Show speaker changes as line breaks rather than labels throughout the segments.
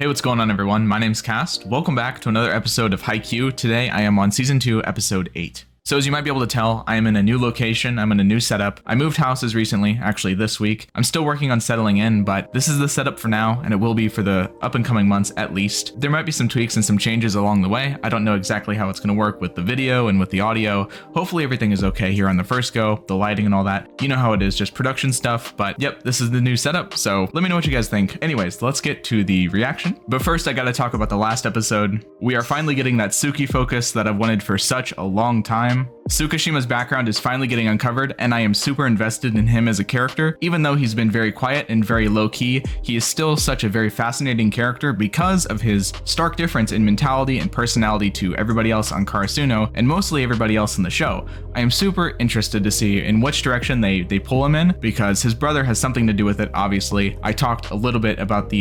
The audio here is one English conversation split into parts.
Hey, what's going on everyone? My name's Cast. Welcome back to another episode of Haikyuu. Today I am on Season 2, Episode 8. So as you might be able to tell, I am in a new location, I'm in a new setup. I moved houses recently, actually this week. I'm still working on settling in, but this is the setup for now, and it will be for the up and coming months at least. There might be some tweaks and some changes along the way. I don't know exactly how it's going to work with the video and with the audio. Hopefully everything is okay here on the first go, the lighting and all that. You know how it is, just production stuff, but yep, this is the new setup, so let me know what you guys think. Anyways, let's get to the reaction. But first, I gotta talk about the last episode. We are finally getting that Suki focus that I've wanted for such a long time. Tsukishima's background is finally getting uncovered, and I am super invested in him as a character. Even though he's been very quiet and very low-key, he is still such a very fascinating character because of his stark difference in mentality and personality to everybody else on Karasuno, and mostly everybody else in the show. I am super interested to see in which direction they pull him in, because his brother has something to do with it, obviously. I talked a little bit about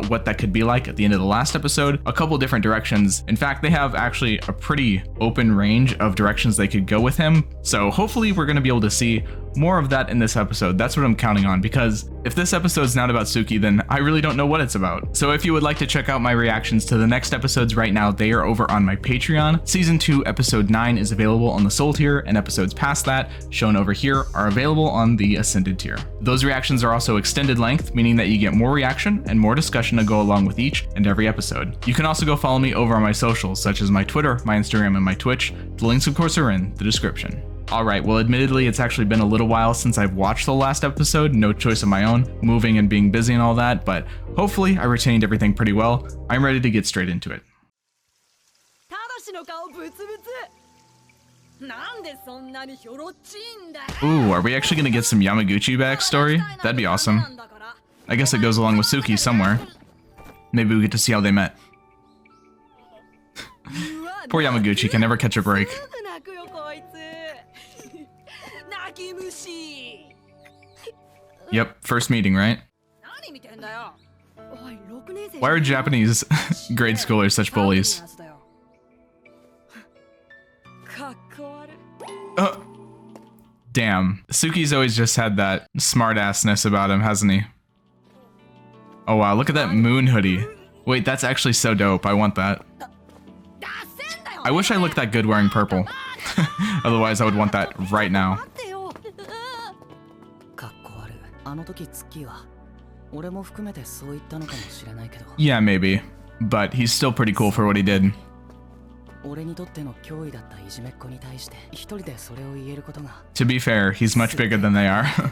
what that could be like at the end of the last episode, a couple different directions. In fact, they have actually a pretty open range of directions they could go with him, so hopefully we're going to be able to see more of that in this episode. That's what I'm counting on, because if this episode's not about Suki, then I really don't know what it's about. So if you would like to check out my reactions to the next episodes right now, they are over on my Patreon. Season 2 episode 9 is available on the Soul tier, and episodes past that, shown over here, are available on the Ascended tier. Those reactions are also extended length, meaning that you get more reaction and more discussion to go along with each and every episode. You can also go follow me over on my socials, such as my Twitter, my Instagram, and my Twitch. The links of course are in the description. Alright, well admittedly it's actually been a little while since I've watched the last episode, no choice of my own, moving and being busy and all that, but hopefully I retained everything pretty well. I'm ready to get straight into it. Ooh, are we actually gonna get some Yamaguchi backstory? That'd be awesome. I guess it goes along with Suki somewhere. Maybe we get to see how they met. Poor Yamaguchi can never catch a break. Yep, first meeting, right? Why are Japanese grade schoolers such bullies? Damn, Suki's always just had that smart-assness about him, hasn't he? Oh wow, look at that moon hoodie. Wait, that's actually so dope, I want that. I wish I looked that good wearing purple. Otherwise, I would want that right now. Yeah, maybe. But he's still pretty cool for what he did. To be fair, he's much bigger than they are.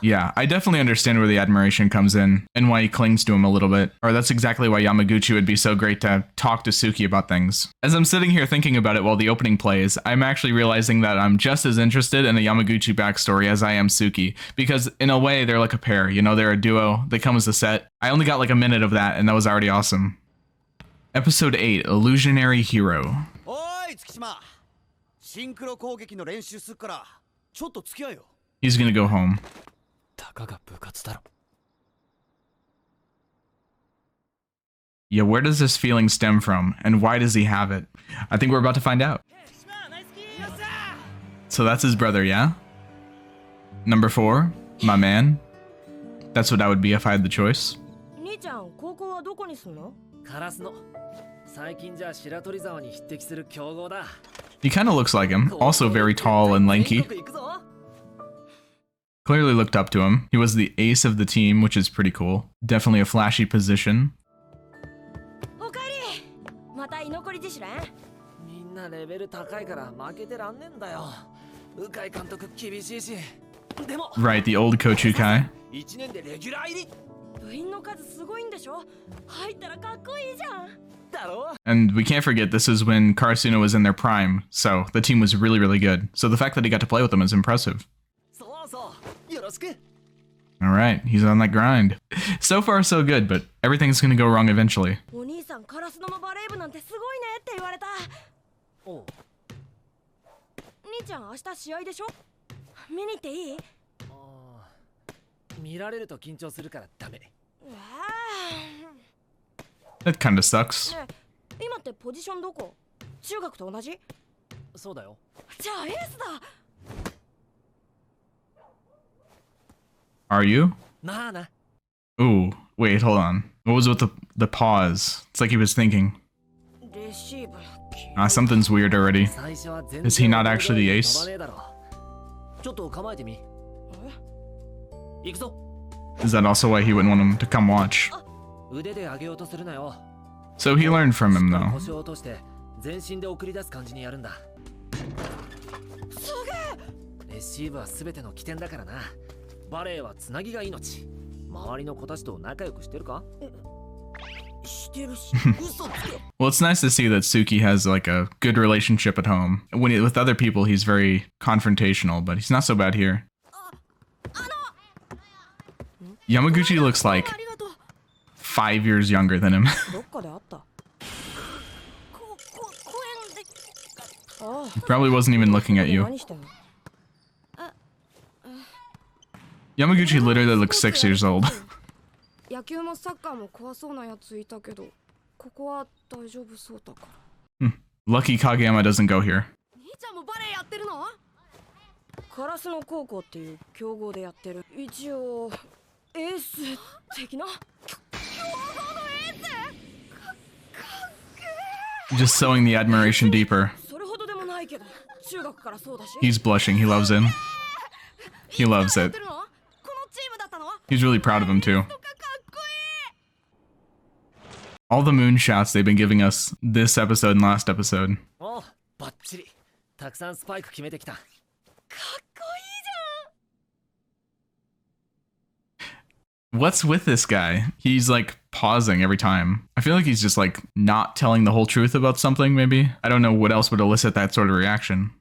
Yeah, I definitely understand where the admiration comes in, and why he clings to him a little bit. Or that's exactly why Yamaguchi would be so great to talk to Suki about things. As I'm sitting here thinking about it while the opening plays, I'm actually realizing that I'm just as interested in a Yamaguchi backstory as I am Suki, because in a way they're like a pair, you know, they're a duo, they come as a set. I only got like a minute of that, and that was already awesome. Episode 8, Illusionary Hero. He's gonna go home. Yeah, where does this feeling stem from, and why does he have it? I think we're about to find out. So that's his brother, yeah? Number 4, my man. That's what I would be if I had the choice. He kind of looks like him, also very tall and lanky. Clearly looked up to him. He was the ace of the team, which is pretty cool. Definitely a flashy position. Right, the old Kochukai. And we can't forget this is when Karasuno was in their prime, so the team was really, really good. So the fact that he got to play with them is impressive. Alright, he's on that grind. So far so good, but everything's gonna go wrong eventually. That kinda sucks. Are you? Ooh, wait, hold on. What was with the pause? It's like he was thinking. Something's weird already. Is he not actually the ace? Is that also why he wouldn't want him to come watch? So he learned from him though. Well, it's nice to see that Suki has like a good relationship at home. With other people, he's very confrontational, but he's not so bad here. Yamaguchi looks like 5 years younger than him. He probably wasn't even looking at you. Yamaguchi literally looks 6 years old. Lucky Kageyama doesn't go here. Just sowing the admiration deeper. He's blushing, he loves it. He loves it. He's really proud of him too. All the moon shots they've been giving us this episode and last episode. What's with this guy? He's like pausing every time. I feel like he's just like not telling the whole truth about something, maybe. I don't know what else would elicit that sort of reaction.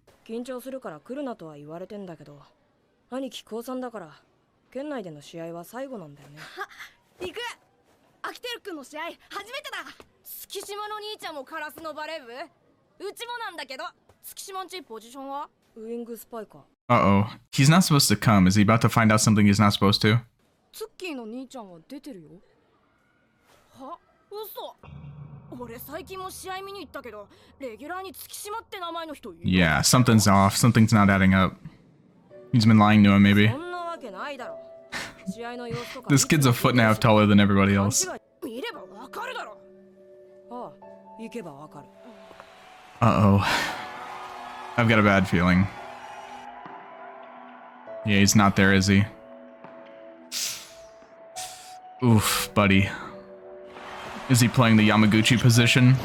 Uh-oh. He's not supposed to come. Is he about to find out something he's not supposed to? Yeah, something's off. Something's not adding up. He's been lying to him, maybe. This kid's a foot and a half taller than everybody else. Uh-oh. I've got a bad feeling. Yeah, he's not there, is he? Oof, buddy. Is he playing the Yamaguchi position?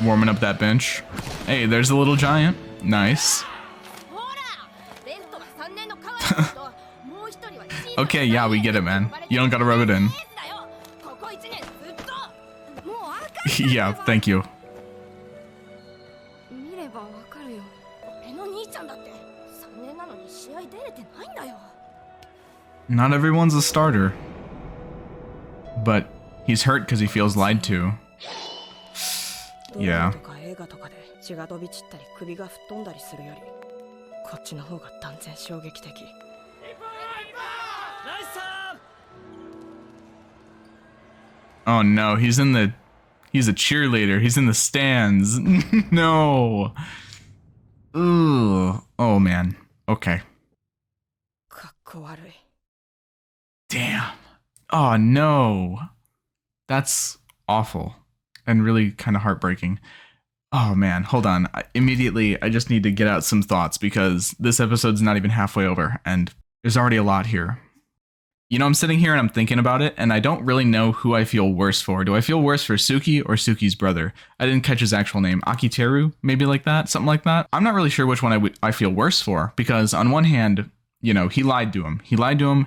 Warming up that bench? Hey, there's a little giant. Nice. Okay, yeah, we get it, man. You don't gotta rub it in. Yeah, thank you. Not everyone's a starter. But he's hurt because he feels lied to. Yeah. Oh no, he's a cheerleader. He's in the stands. No. Ooh. Oh man. Okay. Damn. Oh no. That's awful and really kind of heartbreaking. Oh man, hold on. Immediately, I just need to get out some thoughts because this episode's not even halfway over and there's already a lot here. You know, I'm sitting here and I'm thinking about it and I don't really know who I feel worse for. Do I feel worse for Suki or Suki's brother? I didn't catch his actual name. Akiteru? Maybe like that? Something like that? I'm not really sure which one I feel worse for because on one hand, you know, he lied to him.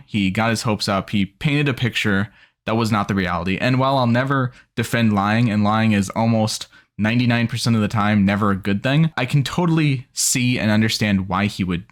He got his hopes up. He painted a picture that was not the reality. And while I'll never defend lying, and lying is almost 99% of the time never a good thing, I can totally see and understand why he would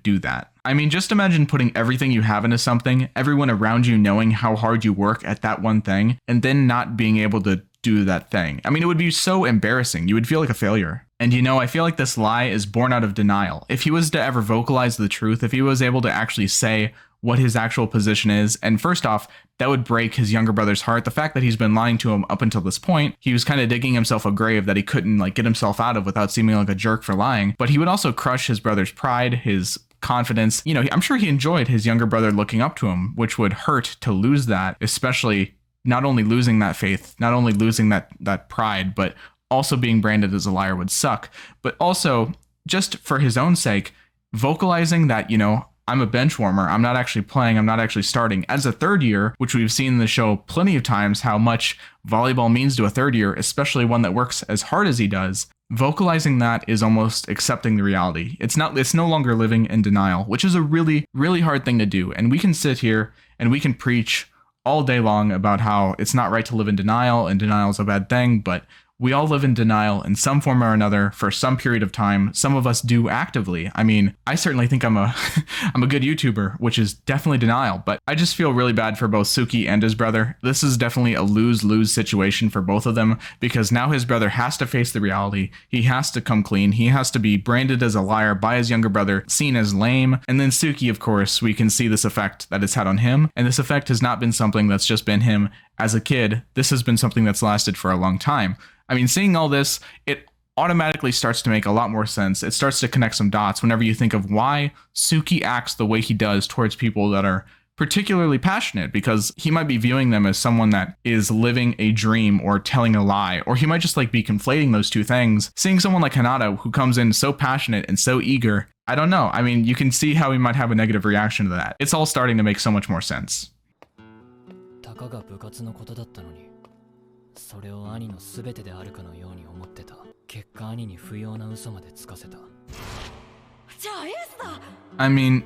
do that. I mean, just imagine putting everything you have into something, everyone around you knowing how hard you work at that one thing, and then not being able to do that thing. I mean, it would be so embarrassing. You would feel like a failure. And you know, I feel like this lie is born out of denial. If he was to ever vocalize the truth, if he was able to actually say what his actual position is, and first off, that would break his younger brother's heart. The fact that he's been lying to him up until this point, he was kind of digging himself a grave that he couldn't like get himself out of without seeming like a jerk for lying. But he would also crush his brother's pride, his confidence. You know, I'm sure he enjoyed his younger brother looking up to him, which would hurt to lose that, especially not only losing that faith, not only losing that pride, but also being branded as a liar would suck. But also, just for his own sake, vocalizing that, you know, I'm a bench warmer, I'm not actually playing, I'm not actually starting. As a third year, which we've seen in the show plenty of times how much volleyball means to a third year, especially one that works as hard as he does, vocalizing that is almost accepting the reality. It's no longer living in denial, which is a really, really hard thing to do. And we can sit here and we can preach all day long about how it's not right to live in denial and denial is a bad thing, but we all live in denial in some form or another for some period of time. Some of us do actively. I mean, I certainly think I'm a I'm a good YouTuber, which is definitely denial, but I just feel really bad for both Suki and his brother. This is definitely a lose-lose situation for both of them because now his brother has to face the reality. He has to come clean. He has to be branded as a liar by his younger brother, seen as lame. And then Suki, of course, we can see this effect that it's had on him. And this effect has not been something that's just been him as a kid. This has been something that's lasted for a long time. I mean, seeing all this, it automatically starts to make a lot more sense. It starts to connect some dots whenever you think of why Suki acts the way he does towards people that are particularly passionate, because he might be viewing them as someone that is living a dream or telling a lie, or he might just like be conflating those two things. Seeing someone like Hinata who comes in so passionate and so eager, I don't know. I mean, you can see how he might have a negative reaction to that. It's all starting to make so much more sense.
それを兄の全てであるかのように思ってた。結果兄に不要な嘘までつかせた。じゃあエースだ。
I mean,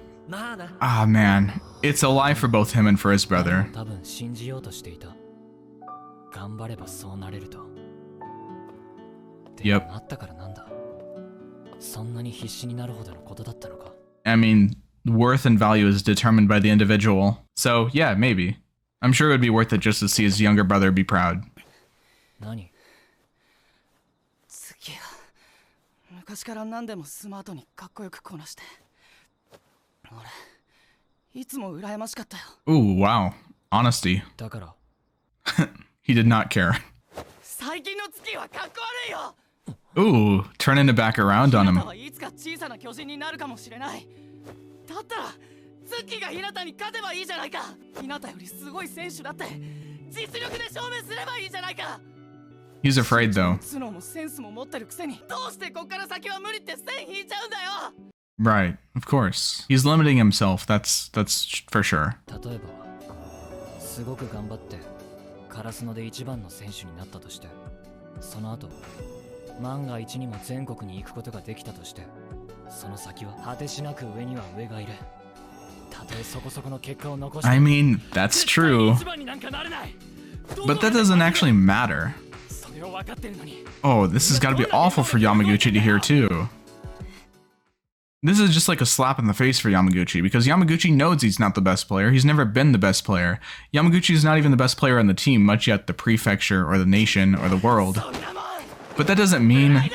ah man, it's a lie for both him and for his brother.
多分信じようとしていた。頑張ればそうなれると。
Yep.
なったからなんだ。そんなに必死になるほどのことだったのか。
I mean, worth and value is determined by the individual. So yeah, maybe. I'm sure it would be worth it just to see his younger brother be proud.
何？
次は昔から何でもスマートにかっこよくこなして俺いつも羨ましかったよ。
Ooh, wow. Honesty.
だから
He did not care.
最近の月はかっこ悪いよ。
Ooh, turning it back around on
日
him.
向はいつか小さな巨人になるかもしれない。だったら月が日向に勝てばいいじゃないか。日向よりすごい選手だって実力で証明すればいいじゃないか。
He's afraid though. Right, of course. He's limiting himself, that's for sure.
例えばすごく頑張ってカラスノで一番の選手になったとして、その後万が一にも全国に行くことができたとして、その先は果てしなく上には上がいる。たとえそこそこの結果を残して、
I mean, that's true. But that doesn't actually matter. Oh, this has got to be awful for Yamaguchi to hear too. This is just like a slap in the face for Yamaguchi, because Yamaguchi knows he's not the best player. He's never been the best player. Yamaguchi is not even the best player on the team, much yet the prefecture or the nation or the world. But that doesn't mean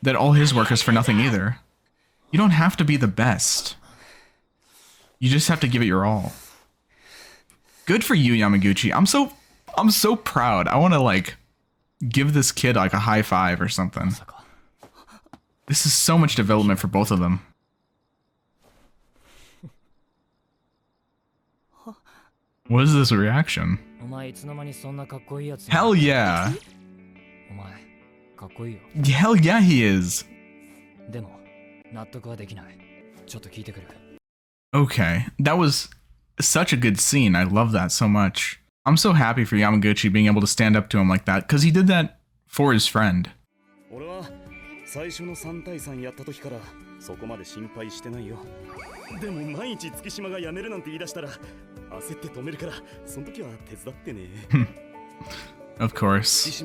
that all his work is for nothing either. You don't have to be the best. You just have to give it your all. Good for you, Yamaguchi. I'm so proud. I want to like give this kid like a high five or something. This is so much development for both of them. What is this reaction? Hell yeah. Hell yeah, he is. Okay, that was such a good scene. I love that so much. I'm so happy for Yamaguchi being able to stand up to him like that, because he did that for his friend. Of course. That's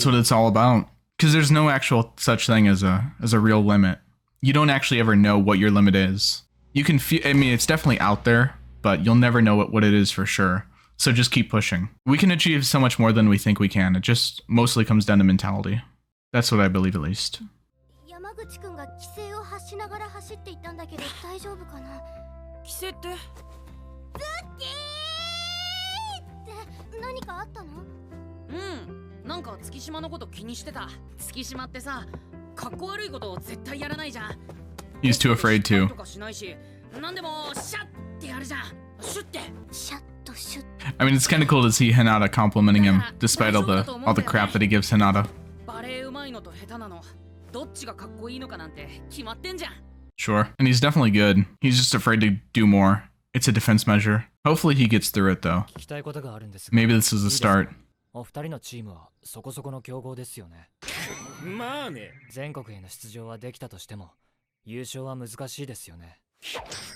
what it's all about. Because there's no actual such thing as a real limit. You don't actually ever know what your limit is. You can feel, I mean, it's definitely out there, but you'll never know what it is for sure. So just keep pushing. We can achieve so much more than we think we can. It just mostly comes down to mentality. That's what I believe, at least.
何かあったの？
なんか月島のこと気にしてた。月島ってさ、かっこ悪いことを絶対やらないじゃん。
He's too afraid to.
とかしないし、なんでもシャッってやるじゃん。シュッて。
シャッとシュッ。
I mean, it's kind of cool to see Hinata complimenting him, despite all the crap that he gives Hinata.
バレエうまいのと下手なの、どっちがかっこいいのかなんて決まってんじゃん。
Sure. And he's definitely good. He's just afraid to do more. It's a defense measure. Hopefully he gets through it, though.
聞きたいことがあるんですが。
Maybe this is a start.
お二人のチームはそこそこの強豪ですよね。
まあね。
全国への出場はできたとしても優勝は難しいですよね。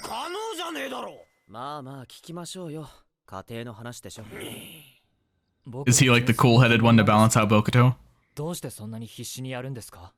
可能じゃねえだろ。
まあまあ聞きましょうよ。家庭の話でしょ。
Is he like the cool-headed one to balance out Bokuto?
どうしてそんなに必死にやるんですか？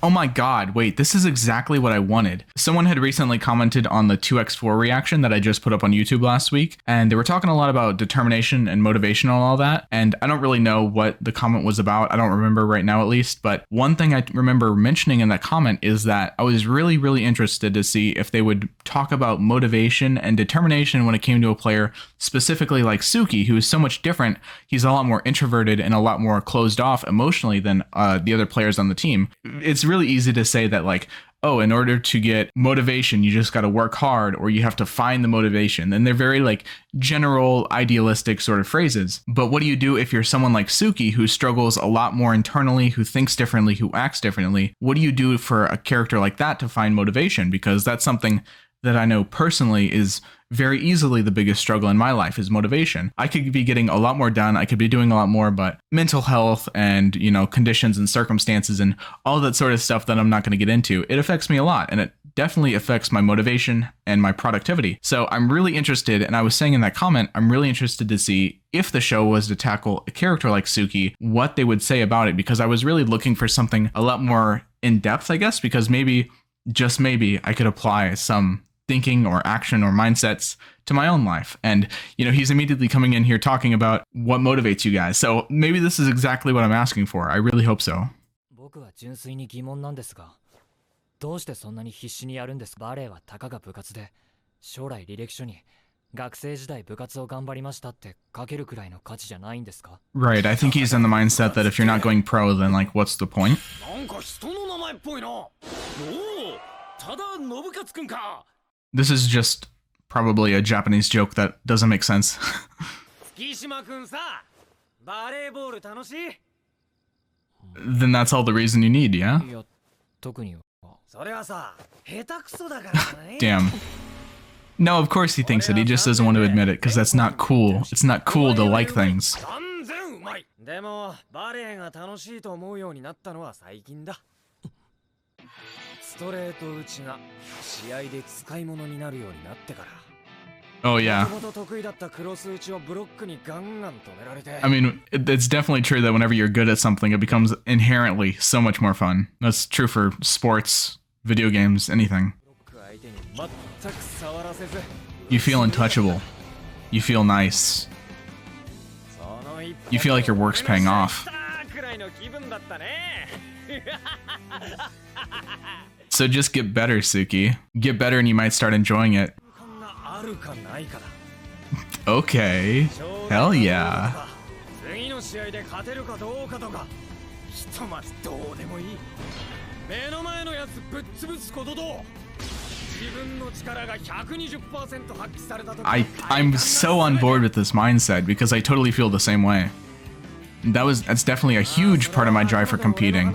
Oh my god, wait, this is exactly what I wanted. Someone had recently commented on the 2x4 reaction that I just put up on YouTube last week, and they were talking a lot about determination and motivation and all that, and I don't really know what the comment was about. I don't remember right now at least, but one thing I remember mentioning in that comment is that I was really interested to see if they would talk about motivation and determination when it came to a player specifically like Suki, who is so much different. He's a lot more introverted and a lot more closed off emotionally than the other players on the team. It's really easy to say that, like, oh, in order to get motivation, you just got to work hard, or you have to find the motivation. And they're very like general, idealistic sort of phrases. But what do you do if you're someone like Suki, who struggles a lot more internally, who thinks differently, who acts differently? What do you do for a character like that to find motivation? Because that's something that I know personally is very easily the biggest struggle in my life, is motivation. I could be getting a lot more done, I could be doing a lot more, but mental health and, you know, conditions and circumstances and all that sort of stuff that I'm not going to get into, it affects me a lot, and it definitely affects my motivation and my productivity. So I'm really interested, and I was saying in that comment, I'm really interested to see if the show was to tackle a character like Suki, what they would say about it, because I was really looking for something a lot more in depth, I guess, because maybe, just maybe, I could apply some thinking or action or mindsets to my own life. And, you know, he's immediately coming in here talking about what motivates you guys. So maybe this is exactly what I'm asking for. I really hope so.
僕は純粋に疑問なんですが、どうしてそんなに必死にやるんですか？バレエはたかが部活で、将来履歴書に学生時代部活を頑張りましたって書けるくらいの価値じゃないんですか？
Right, I think he's in the mindset that if you're not going pro, then like, what's the point?
なんか人の名前っぽいな。おお、ただ信勝くんか。
This is just probably a Japanese joke that doesn't make sense.
月島くんさ、バレーボール楽しい？
Then that's all the reason you need, yeah?
いや、特には。
それはさ、下手くそだからね。
Damn. No, of course he thinks it. He just doesn't want to admit it because that's not cool. It's not cool to like things.
断然うまい。でもバレエが楽しいと思うようになったのは最近だ。ストレート打ちが試合で使い物になるようになってから。
Oh yeah. I mean, it's definitely true that whenever you're good at something, it becomes inherently so much more fun. That's true for sports, video games, anything. You feel untouchable. You feel nice. You feel like your work's paying off. So just get better, Suki. Get better and you might start enjoying it. Okay. Hell yeah. I'm so on board with this mindset because I totally feel the same way. That's definitely a huge part of my drive for competing.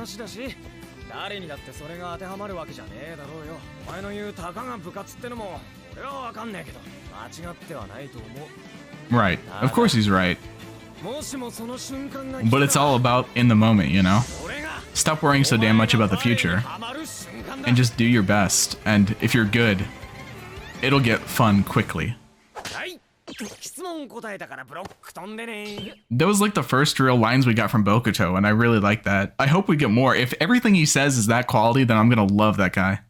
Right. Of course he's right. But it's all about in the moment, you know? Stop worrying so damn much about the future. And just do your best. And if you're good, it'll get fun quickly. That was like the first real lines we got from Bokuto, and I really like that. I hope we get more. If everything he says is that quality, then I'm gonna love that guy.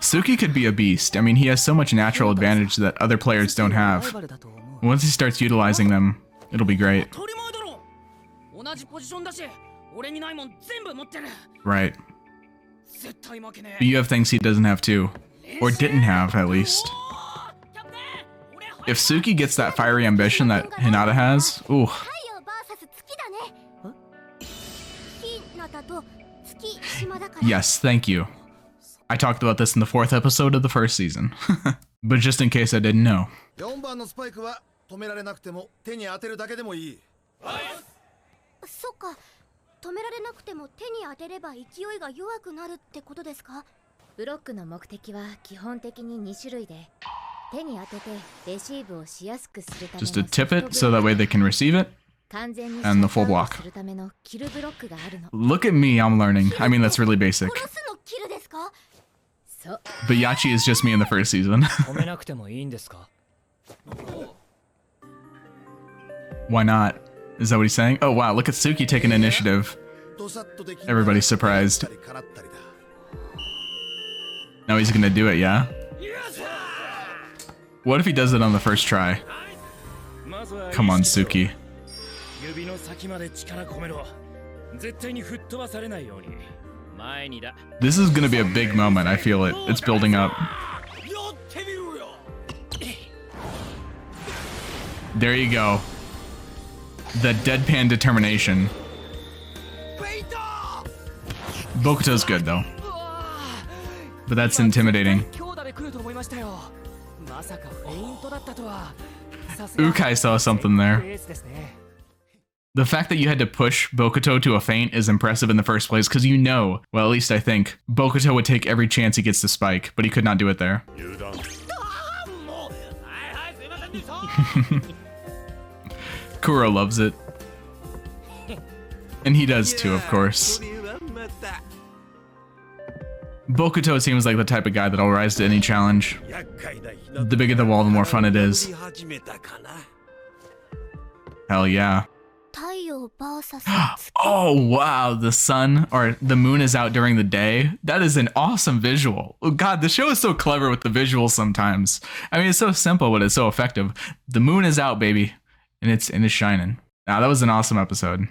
Suki could be a beast. I mean, he has so much natural advantage that other players don't have. Once he starts utilizing them, it'll be great.
俺にないもん全部持ってる。
Right.
絶対負けね
But you have things he doesn't have too.
え。
Or didn't have, at least.
キャプテン、俺
If Suki gets that fiery ambition that Hinata has, ooh.
太陽 VS 月だね。ひなたと月島だから。
Yes, thank you. I talked about this in the 4th episode of the 1st season. But just in case I didn't know.
4番のスパイクは止められなくても手に当てるだけでもいい。
そっか。止められなくても手に当てれば勢いが弱くなるってことですか？
ブロックの目的は基本的に2種類で、手に当ててレシーブをしやすくするための
Just to tip it so that way they can receive it.
完全に
And the full
シャットアウ
block.
トするためのキルブロックがあるの。
Look at me, I'm learning. I mean, that's really basic.
殺すのキルですか？
そう。
But Yachi is just me in the 1st season.
止めなくてもいいんですか？
Why not? Is that what he's saying? Oh wow, look at Suki taking initiative. Everybody's surprised. Now he's gonna do it, yeah? What if he does it on the first try? Come on, Suki.
指の先まで力込めろ。絶対に吹っ飛ばされないように。前にだ。
This is gonna be a big moment, I feel it. It's building up.
やってみろよ。
There you go. The deadpan determination. Bokuto's good though. But that's intimidating.
強打で来ると思いましたよ。まさかフェイントだったとは。さすが
Ukai saw something there.
エースですね。
The fact that you had to push Bokuto to a feint is impressive in the first place because you know, well at least I think, Bokuto would take every chance he gets to spike, but he could not do it there. Kuro loves it. And he does too, of course. Bokuto seems like the type of guy that'll rise to any challenge. The bigger the wall, the more fun it is. Hell yeah.
太陽 VS 月。
Oh wow, the sun or the moon is out during the day. That is an awesome visual. Oh god, the show is so clever with the visuals sometimes. I mean, it's so simple, but it's so effective. The moon is out, baby, and it's shining. Now that was an awesome episode.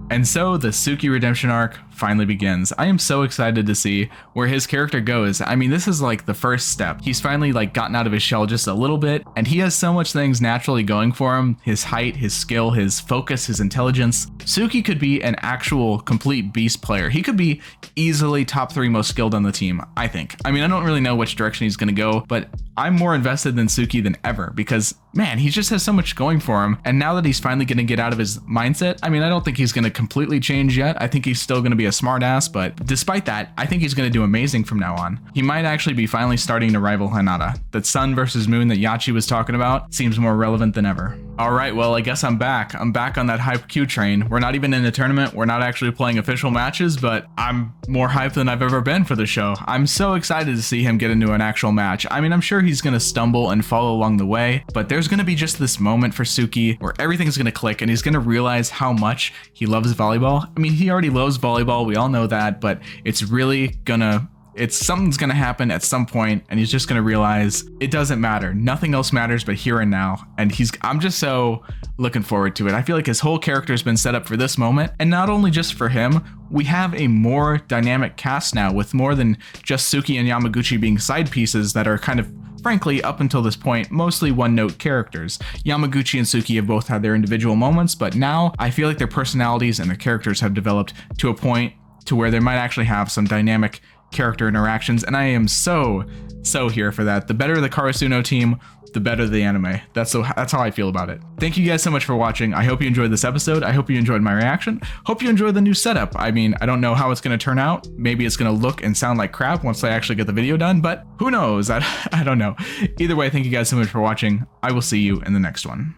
And so the Suki redemption arc finally begins. I am so excited to see where his character goes. I mean, this is like the first step. He's finally like gotten out of his shell just a little bit, and he has so much things naturally going for him. His height, his skill, his focus, his intelligence. Suki could be an actual complete beast player. He could be easily top 3 most skilled on the team, I think. I mean, I don't really know which direction he's gonna go, but I'm more invested than Suki than ever because, man, he just has so much going for him. And now that he's finally gonna get out of his mindset, I mean, I don't think he's gonna completely change yet. I think he's still gonna be a smartass, but despite that, I think he's gonna do amazing from now on. He might actually be finally starting to rival Hinata. That sun versus moon that Yachi was talking about seems more relevant than ever. All right, well, I guess I'm back. I'm back on that Haikyuu train. We're not even in a tournament. We're not actually playing official matches, but I'm more hyped than I've ever been for the show. I'm so excited to see him get into an actual match. I mean, I'm sure he's gonna stumble and fall along the way, but there's gonna be just this moment for Suki where everything's gonna click and he's gonna realize how much he loves volleyball. I mean, he already loves volleyball. We all know that, but it's really gonna something's gonna happen at some point and he's just gonna realize it doesn't matter. Nothing else matters but here and now. And I'm just so looking forward to it. I feel like his whole character has been set up for this moment. And not only just for him, we have a more dynamic cast now with more than just Suki and Yamaguchi being side pieces that are kind of, frankly, up until this point, mostly one-note characters. Yamaguchi and Suki have both had their individual moments, but now I feel like their personalities and their characters have developed to a point to where they might actually have some dynamic character interactions, and I am so here for that. The better the Karasuno team, the better the anime. That's how I feel about it. Thank you guys so much for watching. I hope you enjoyed this episode. I hope you enjoyed my reaction. Hope you enjoyed the new setup. I mean, I don't know how it's going to turn out. Maybe it's going to look and sound like crap once I actually get the video done, but who knows? I don't know. Either way, thank you guys so much for watching. I will see you in the next one.